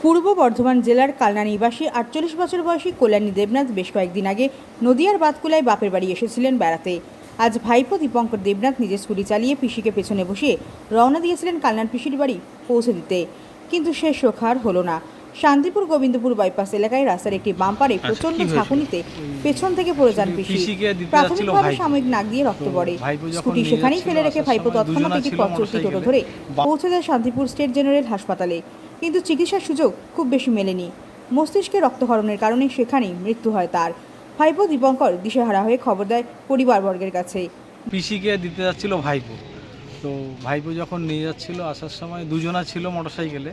পূর্ব বর্ধমান জেলার কালনা নিবাসী ৪৮ বছর বয়সী কল্যাণী দেবনাথ বেশ কয়েকদিন আগে নদিয়ার বাতকুলায় বাপের বাড়ি এসেছিলেন বেড়াতে। আজ ভাইপো দীপঙ্কর দেবনাথ নিজের স্কুটি চালিয়ে পিসিকে পেছনে বসিয়ে রওনা দিয়েছিলেন কালনার পিসির বাড়ি পৌঁছে দিতে, কিন্তু সে সুখার হলো না। শান্তিপুর গোবিন্দপুর বাইপাস এলাকায় রাস্তার একটি বাম্পারে প্রচণ্ড ঝাঁকুনিতে পেছন থেকে পড়ে যান পিসি। প্রাথমিকভাবে সাময়িক নাক দিয়ে রক্ত পড়ে। স্কুটি সেখানেই ফেলে রেখে ভাইপো তৎক্ষণাৎ একটি পথচলতি টোটো ধরে পৌঁছে যায় শান্তিপুর স্টেট জেনারেল হাসপাতালে, কিন্তু চিকিৎসার সুযোগ খুব বেশি মেলেনি। মস্তিষ্কে রক্তক্ষরণের কারণে সেখানেই মৃত্যু হয় তার। ভাইপো দীপঙ্কর দিশেহারা হয়ে খবর দেয় পরিবারবর্গের কাছে। পিসিকে দিতে যাচ্ছিল ভাইপো, তো ভাইপো যখন নিয়ে যাচ্ছিল আসার সময় দুজনা ছিল মোটরসাইকেলে।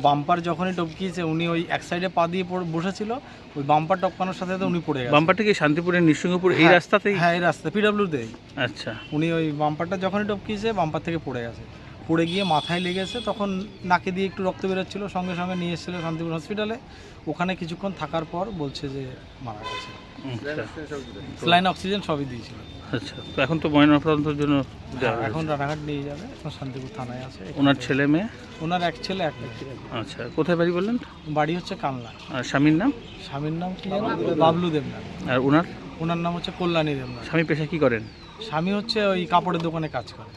বাম্পার যখনই টপকিয়েছে উনি ওই এক সাইডে পা দিয়ে বসেছিল, ওই বাম্পার টপকানোর সাথে সাথে উনি পড়ে গেছেন। বাম্পারটা কি শান্তিপুরের নৃসিংহপুর এই রাস্তাতেই? হ্যাঁ, এই রাস্তা পিডব্লিউতেই। আচ্ছা, উনি ওই বাম্পারটা যখনই টপকিয়েছে বাম্পার থেকে পড়ে গেছে, পড়ে গিয়ে মাথায় লেগেছে। তখন নাকে দিয়ে একটু রক্ত বেরোচ্ছিল, সঙ্গে সঙ্গে নিয়ে এসেছিল শান্তিপুর হসপিটালে। ওখানে কিছুক্ষণ থাকার পর বলছে যে মারা গেছে। স্যালাইন অক্সিজেন সবই দিয়েছিল। আচ্ছা, তো এখন তো ময়নাতদন্তের জন্য এখন রানাঘাট নিয়ে যাবে, এখন শান্তিপুর থানায় আছে। ওনার ছেলে মেয়ে? ওনার এক ছেলে এক মেয়ে। আচ্ছা, কোথায় বাড়ি বললেন? বাড়ি হচ্ছে কালনা। আর স্বামীর নাম? স্বামীর নাম কি জানো? বাবলু দেবনাথ। আর ওনার? ওনার নাম হচ্ছে কল্যাণী দেবনাথ। স্বামী পেশা কি করেন? স্বামী হচ্ছে ওই কাপড়ের দোকানে কাজ করে।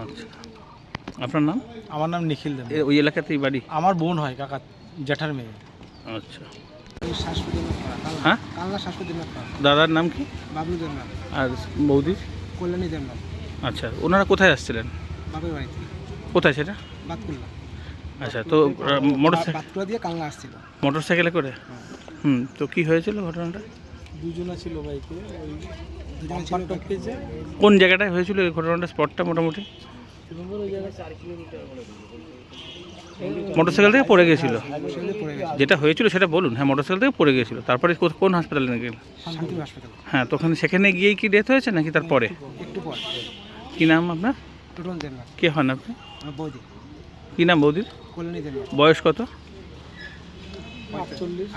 আচ্ছা, আপনার নাম? আমার নাম নিখিল দেবনাথ। ওই এলাকাতেই বাড়ি? আমার বোন হয়, কাকা জ্যাঠার মেয়ে। আচ্ছা, হ্যাঁ, কালনা শাশ্বতী দেবনাথ। দাদার নাম কি? বাবলু দেবনাথ। আর বৌদির? কল্যাণী দেবনাথ। আচ্ছা, ওনারা কোথায় আসছিলেন? বাপের বাড়ি থেকে। কোথায় সেটা? বাতকুল্লা। আচ্ছা, তো বাতকুল্লা দিয়ে কালনা আসছিল। মোটরসাইকেলে করে? তো কি হয়েছিল ঘটনাটা? দুজনা ছিল বাইকে, ওই বাম্পার টপকেছে। কোন জায়গাটায় হয়েছিল এই ঘটনাটা, স্পটটা মোটামুটি? মোটরসাইকেল থেকে পড়ে গেছিল? যেটা হয়েছিল সেটা বলুন। হ্যাঁ, মোটরসাইকেল থেকে পড়ে গেছিল, তারপরে কোন হাসপাতালে নিয়ে গেল? শান্তিপুর হাসপাতাল। হ্যাঁ, তখন সেখানে গিয়েই কি ডেথ হয়েছে নাকি তারপরে? একটু পর। কী নাম আপনার? টোটন দেবনাথ। কে হন আপনি? আমার বৌদি। কী নাম বৌদির? কল্যাণী দেবনাথ। বয়স কত? 48।